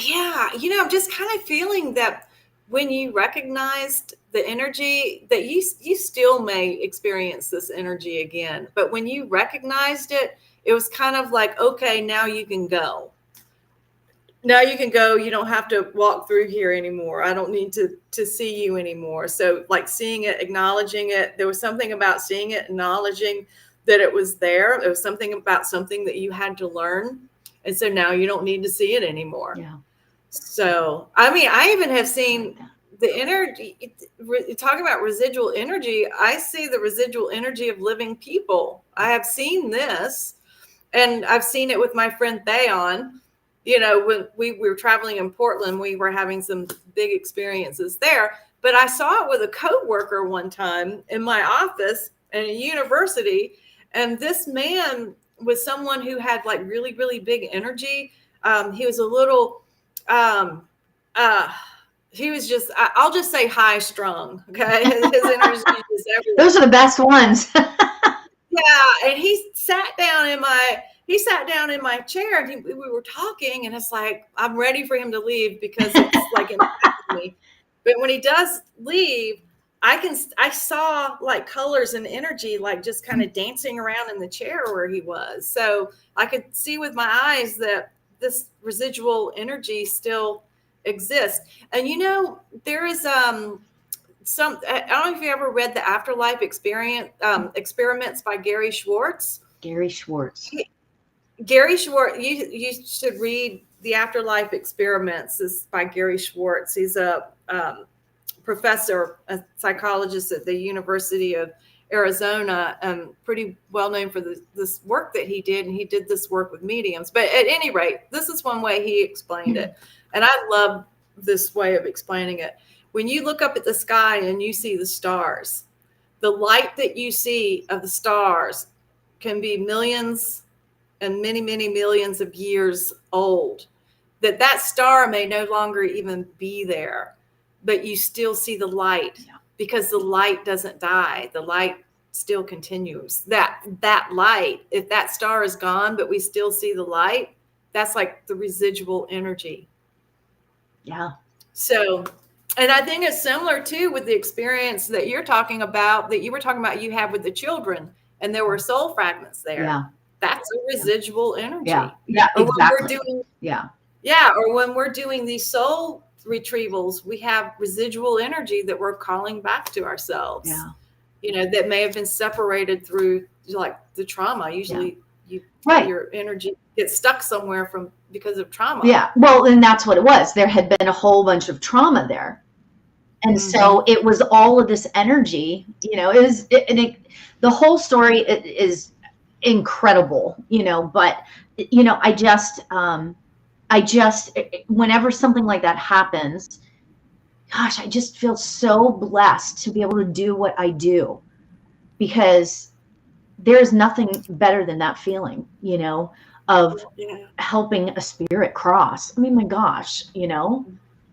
yeah, I'm just kind of feeling that when you recognized the energy, that you still may experience this energy again. But when you recognized it, it was kind of like, okay, now you can go. Now you can go. You don't have to walk through here anymore. I don't need to see you anymore. So like seeing it, acknowledging it, there was something about seeing it, acknowledging that it was there. There was something about something that you had to learn. And so now you don't need to see it anymore. Yeah. So, I even have seen the energy, talking about residual energy. I see the residual energy of living people. I have seen this, and I've seen it with my friend Theon. When we were traveling in Portland, we were having some big experiences there. But I saw it with a coworker one time in my office at a university. And this man was someone who had like really, really big energy. He was a little, he was just, I'll just say high strung. Okay. His energy is everywhere. Those are the best ones. Yeah. And he sat down in my chair, and we were talking, and it's like, I'm ready for him to leave because it's like impacting me. But when he does leave, I saw like colors and energy, like just kind of dancing around in the chair where he was. So I could see with my eyes that this residual energy still exists. And there is I don't know if you ever read the Afterlife experiments by Gary Schwartz. Gary Schwartz, you should read the Afterlife Experiments. Is by Gary Schwartz. He's a professor, a psychologist at the University of Arizona, pretty well known for this work that he did. And he did this work with mediums. But at any rate, this is one way he explained it. And I love this way of explaining it. When you look up at the sky and you see the stars, the light that you see of the stars can be millions and many, many millions of years old. That star may no longer even be there, but you still see the light because the light doesn't die. The light still continues. That light, if that star is gone, but we still see the light, that's like the residual energy. Yeah. So, and I think it's similar too with the experience that you're talking about, that you were talking about you have with the children, and there were soul fragments there. Yeah. That's a residual energy. Yeah. Yeah. Exactly. Or when we're doing these soul retrievals, we have residual energy that we're calling back to ourselves. Yeah. that may have been separated through like the trauma. Usually your energy gets stuck somewhere because of trauma. Yeah. Well, and that's what it was. There had been a whole bunch of trauma there. And so it was all of this energy, the whole story is incredible, but, I just, whenever something like that happens, gosh, I just feel so blessed to be able to do what I do, because there's nothing better than that feeling, of helping a spirit cross. I mean, my gosh,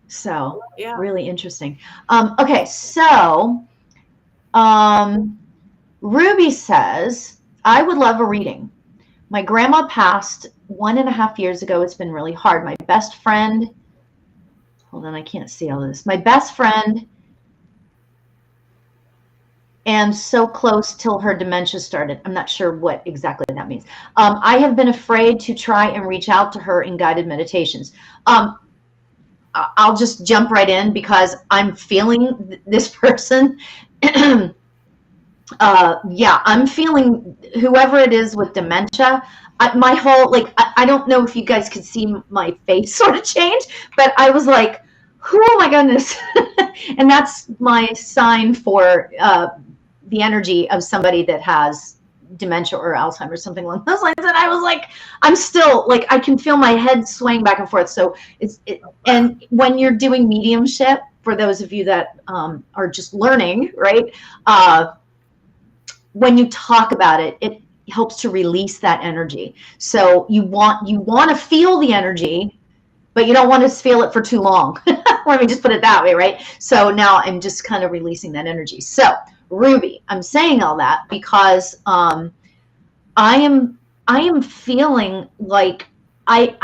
so really interesting. Okay. So, Ruby says, I would love a reading. My grandma passed 1.5 years ago. It's been really hard. My best friend, hold on, I can't see all of this. My best friend, and so close till her dementia started. I'm not sure what exactly that means. I have been afraid to try and reach out to her in guided meditations. I'll just jump right in because I'm feeling this person. I'm feeling whoever it is with dementia. My whole, I don't know if you guys could see my face sort of change, but I was like, oh my goodness. And that's my sign for the energy of somebody that has dementia or Alzheimer's, something along those lines. And I was like, I'm still I can feel my head swaying back and forth. So and when you're doing mediumship, for those of you that are just learning, right? When you talk about it, it helps to release that energy. So you want to feel the energy, but you don't want to feel it for too long. Let me just put it that way, right? So now I'm just kind of releasing that energy. So Ruby, I'm saying all that because I am feeling like I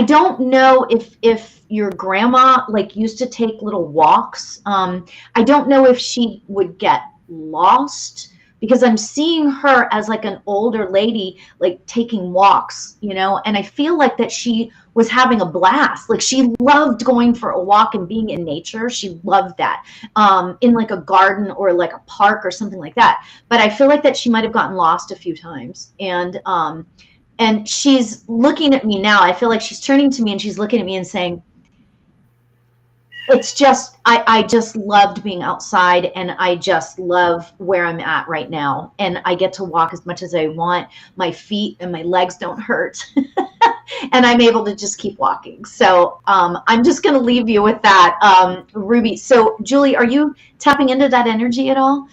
don't know if your grandma used to take little walks. I don't know if she would get lost, because I'm seeing her as an older lady, taking walks, and I feel like that she was having a blast. She loved going for a walk and being in nature. She loved that, in a garden or a park or something like that. But I feel like that she might have gotten lost a few times. And she's looking at me now. I feel like she's turning to me and she's looking at me and saying, it's just, I just loved being outside, and I just love where I'm at right now. And I get to walk as much as I want. My feet and my legs don't hurt. And I'm able to just keep walking. So I'm just going to leave you with that, Ruby. So Julie, are you tapping into that energy at all?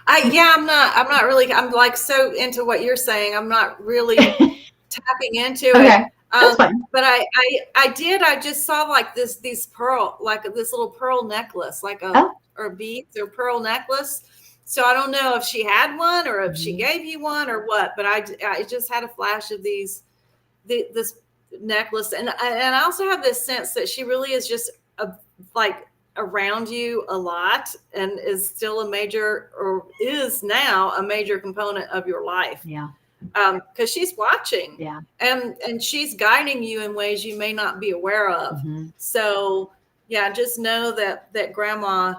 I'm not really, I'm so into what you're saying. I'm not really tapping into it. That's fine. But I just saw these pearl, this little pearl necklace, or beads or pearl necklace. So I don't know if she had one or if she gave you one or what, but I just had a flash of this necklace. And I also have this sense that she really is just around you a lot, and is still is now a major component of your life. Yeah. Because she's watching, and she's guiding you in ways you may not be aware of. So just know that grandma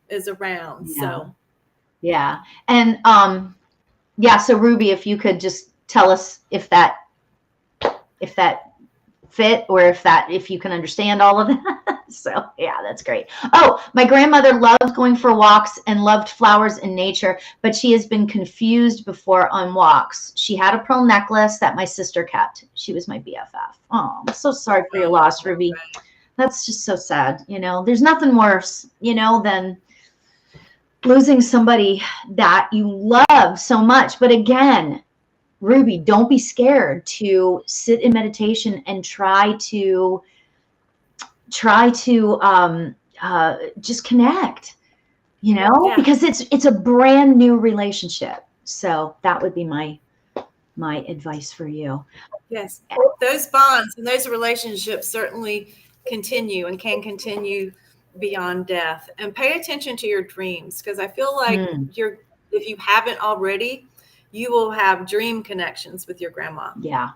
is around. So and so Ruby, if you could just tell us if that fit, or if you can understand all of that. So that's great. Oh, my grandmother loved going for walks and loved flowers and nature, but she has been confused before on walks. She had a pearl necklace that my sister kept. She was my BFF. Oh, I'm so sorry for your loss, Ruby. That's just so sad. There's nothing worse, than losing somebody that you love so much. But again, Ruby, don't be scared to sit in meditation and try to just connect, because it's a brand new relationship. So that would be my advice for you. Yes, those bonds and those relationships certainly continue and can continue beyond death. And pay attention to your dreams, because I feel like if you haven't already, you will have dream connections with your grandma. Yeah,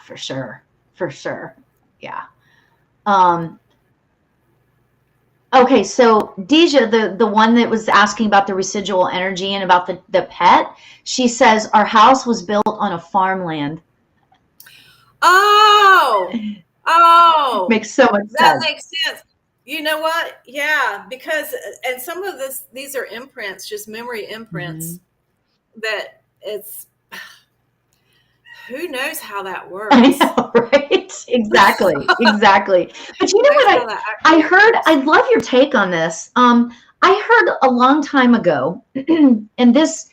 for sure. Yeah. Okay, so Deja, the one that was asking about the residual energy and about the pet, she says our house was built on a farmland. Oh, Makes so much that sense. makes sense. You know what? Yeah, because and some of these are imprints, just memory imprints that it's who knows how that works. I know, right? Exactly, exactly. But you know what I heard? I love your take on this. I heard a long time ago, and this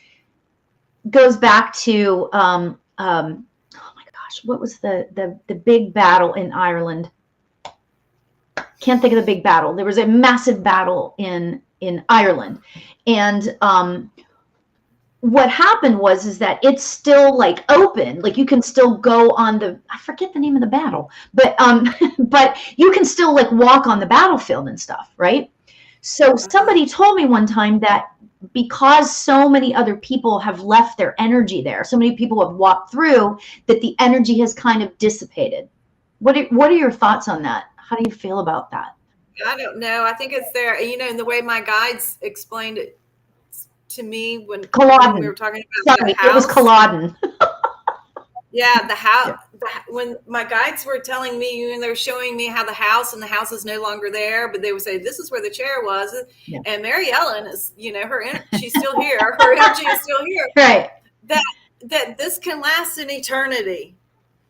goes back to oh my gosh, what was the big battle in Ireland? Can't think of the big battle. There was a massive battle in Ireland, and what happened is that it's still like open, like you can still go on I forget the name of the battle, but but you can still like walk on the battlefield and stuff, right? So somebody told me one time that because so many other people have left their energy there, so many people have walked through, that the energy has kind of dissipated. What are your thoughts on that? How do you feel about that? I don't know. I think it's there, and the way my guides explained it to me when we were talking about the house. It was Culloden. Yeah, the house. When my guides were telling me, and they were showing me how the house is no longer there, but they would say, this is where the chair was. Yeah. And Mary Ellen is, she's still here. Her energy is still here. Right. That this can last an eternity.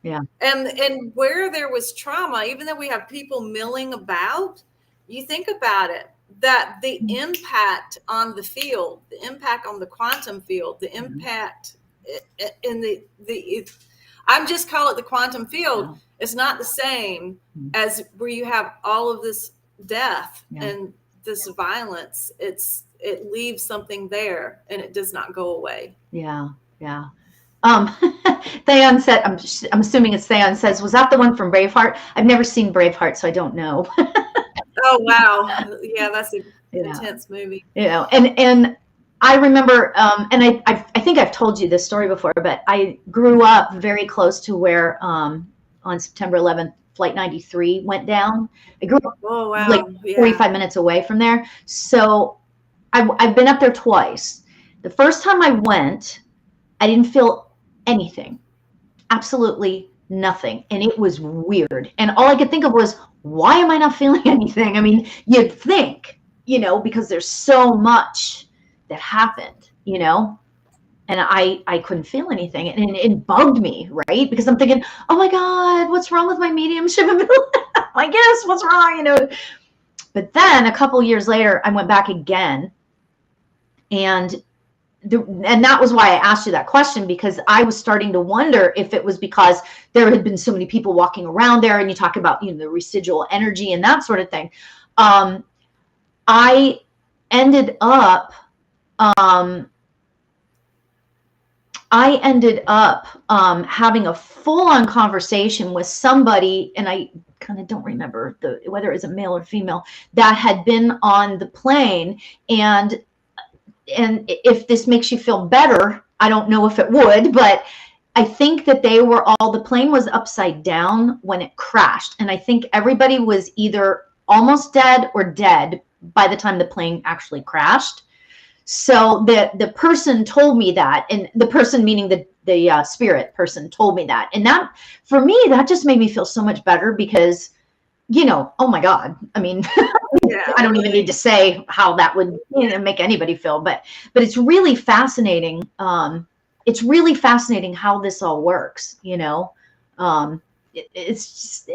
Yeah. And where there was trauma, even though we have people milling about, you think about it, that the impact on the field, the impact on the quantum field, the impact in I'm just call it the quantum field. It's not the same as where you have all of this death and this violence. It leaves something there and it does not go away. Yeah. Yeah. Theon said, I'm assuming it's Theon says, was that the one from Braveheart? I've never seen Braveheart, so I don't know. Oh, wow. Yeah, that's an intense movie. And I remember, and I think I've told you this story before, but I grew up very close to where on September 11th, Flight 93 went down. I grew up like 45 minutes away from there. So I've been up there twice. The first time I went, I didn't feel anything, absolutely nothing. And it was weird. And all I could think of was, why am I not feeling anything? I mean, you'd think, because there's so much that happened, and I couldn't feel anything. And it bugged me, right? Because I'm thinking, oh my God, what's wrong with my mediumship? I guess, what's wrong, But then a couple years later, I went back again. And that was why I asked you that question, because I was starting to wonder if it was because there had been so many people walking around there, and you talk about, the residual energy and that sort of thing. I ended up having a full-on conversation with somebody, and I kind of don't remember whether it was a male or female, that had been on the plane. And if this makes you feel better, I don't know if it would, but I think that the plane was upside down when it crashed. And I think everybody was either almost dead or dead by the time the plane actually crashed. So the person told me that, and the person meaning the spirit person told me that. And that, for me, that just made me feel so much better because, oh my God, I mean, I don't even need to say how that would make anybody feel, but it's really fascinating. It's really fascinating how this all works. It's just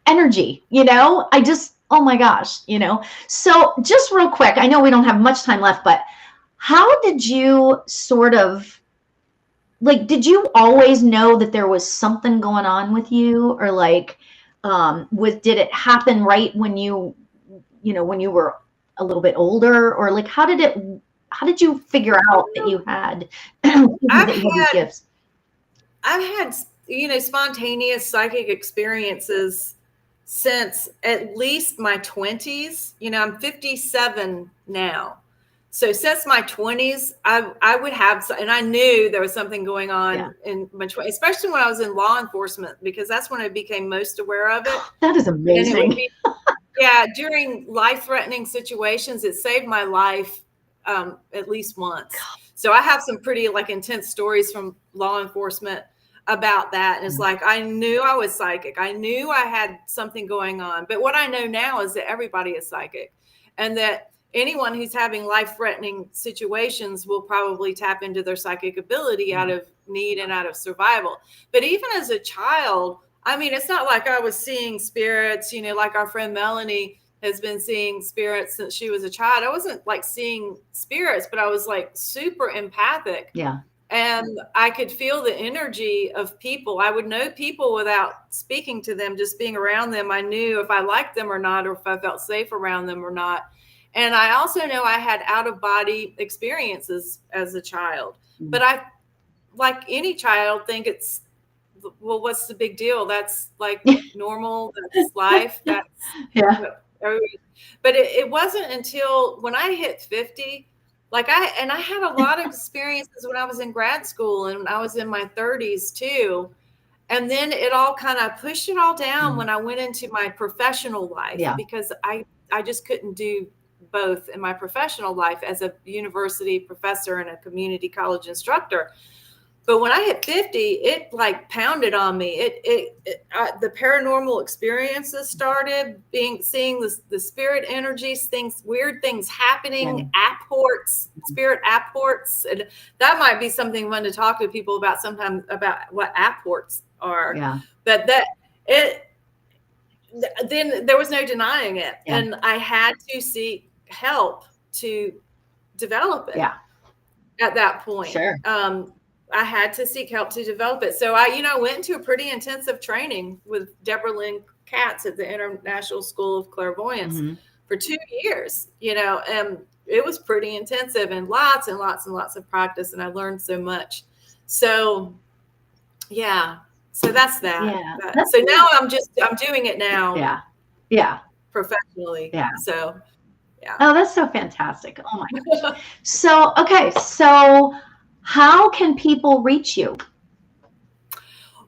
energy. Oh my gosh. So just real quick, I know we don't have much time left, but how did you sort of did you always know that there was something going on with you, or did it happen right when you were a little bit older, or how did you figure out that you had these gifts? I've had, spontaneous psychic experiences since at least my 20s. I'm 57 now. So since my 20s, I would have, and I knew there was something going on in my 20s, especially when I was in law enforcement, because that's when I became most aware of it. That is amazing. Yeah, during life-threatening situations, it saved my life at least once. So I have some pretty intense stories from law enforcement about that. And it's like, I knew I was psychic. I knew I had something going on. But what I know now is that everybody is psychic, and that anyone who's having life-threatening situations will probably tap into their psychic ability out of need and out of survival. But even as a child, I mean, it's not like I was seeing spirits, like our friend Melanie has been seeing spirits since she was a child. I wasn't seeing spirits, but I was super empathic. Yeah. And I could feel the energy of people. I would know people without speaking to them, just being around them. I knew if I liked them or not, or if I felt safe around them or not. And I also know I had out-of-body experiences as a child. But I, like any child, think it's, well, what's the big deal? That's normal. That's life. That's But it wasn't until when I hit 50, I had a lot of experiences when I was in grad school, and I was in my 30s too. And then it all kind of pushed it all down when I went into my professional life, because I just couldn't do both in my professional life as a university professor and a community college instructor. But when I hit 50, it pounded on me. The paranormal experiences started, seeing the spirit energies, weird things happening, spirit apports. And that might be something fun to talk to people about sometimes, about what apports are. Yeah. But then there was no denying it. Yeah. And I had to seek help to develop it. Yeah. At that point. Sure. I had to seek help to develop it. So I, went into a pretty intensive training with Deborah Lynn Katz at the International School of Clairvoyance for 2 years, and it was pretty intensive, and lots and lots and lots of practice. And I learned so much. So, yeah. So that's that. Yeah. So now I'm doing it now. Yeah. Yeah. Professionally. Yeah. So, yeah. Oh, that's so fantastic. Oh my gosh. So, okay. So, how can people reach you?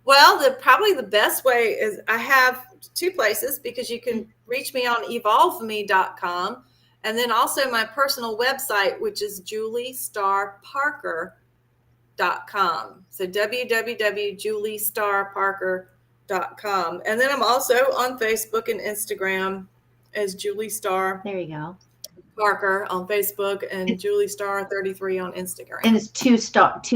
Well, probably the best way is I have 2 places, because you can reach me on evolveme.com, and then also my personal website, which is juliestarrparker.com. So www.juliestarrparker.com. And then I'm also on Facebook and Instagram as Julie Starr. There you go. Parker on Facebook, and Julie Starr 33 on Instagram. And it's 2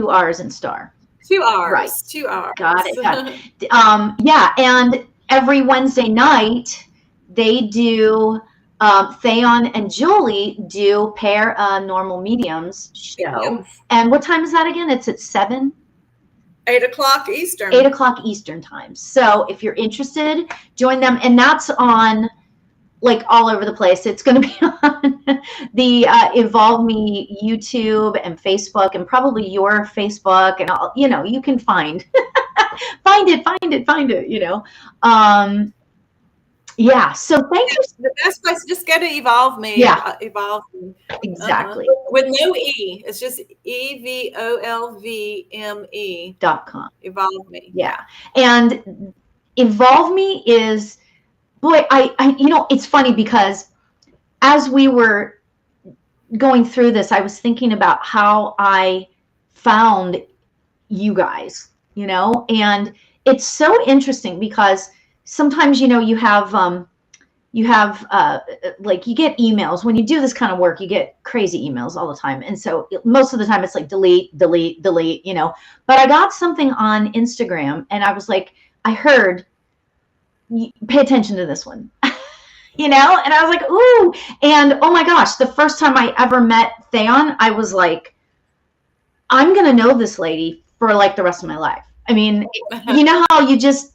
R's in Starr. 2 R's. Right. 2 R's. Got it. Yeah. And every Wednesday night they do, Theon and Julie do Paranormal Mediums show. Yep. And what time is that again? It's at 7? 8 o'clock Eastern. 8 o'clock Eastern time. So if you're interested, join them. And that's on all over the place. It's going to be on the Evolve Me YouTube and Facebook, and probably your Facebook, and all, you can find it, yeah. So thank you. The best place, just go to Evolve Me. Yeah. Evolve Me. Exactly. With no E. It's just EVOLVME.com. Evolve Me. Yeah. And Evolve Me is, boy, I it's funny, because as we were going through this, I was thinking about how I found you guys, and it's so interesting, because sometimes, you have you get emails. When you do this kind of work, you get crazy emails all the time. And so most of the time it's delete, delete, delete, but I got something on Instagram, and I was I heard, pay attention to this one, and I was ooh, and oh my gosh, the first time I ever met Theon, I was I'm going to know this lady for the rest of my life. I mean, you know how you just,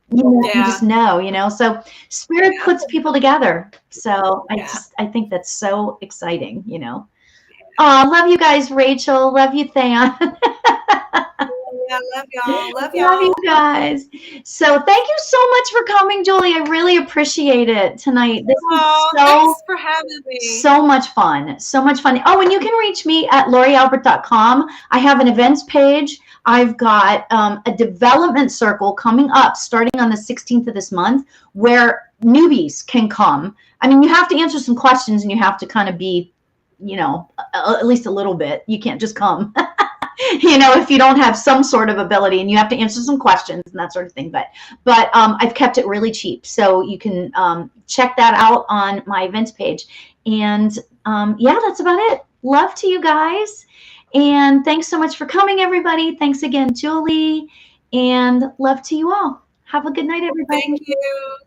you just know, so spirit puts people together. So I think that's so exciting, Oh, love you guys, Rachel. Love you, Theon. Yeah, love y'all. Love you guys. So thank you so much for coming, Julie. I really appreciate it tonight. This was thanks for having me. So much fun. So much fun. Oh, and you can reach me at laurialbert.com. I have an events page. I've got a development circle coming up starting on the 16th of this month, where newbies can come. I mean, you have to answer some questions and you have to kind of be, at least a little bit. You can't just come, if you don't have some sort of ability, and you have to answer some questions and that sort of thing. But I've kept it really cheap. So you can check that out on my events page. And yeah, that's about it. Love to you guys. And thanks so much for coming, everybody. Thanks again, Julie. And love to you all. Have a good night, everybody. Thank you.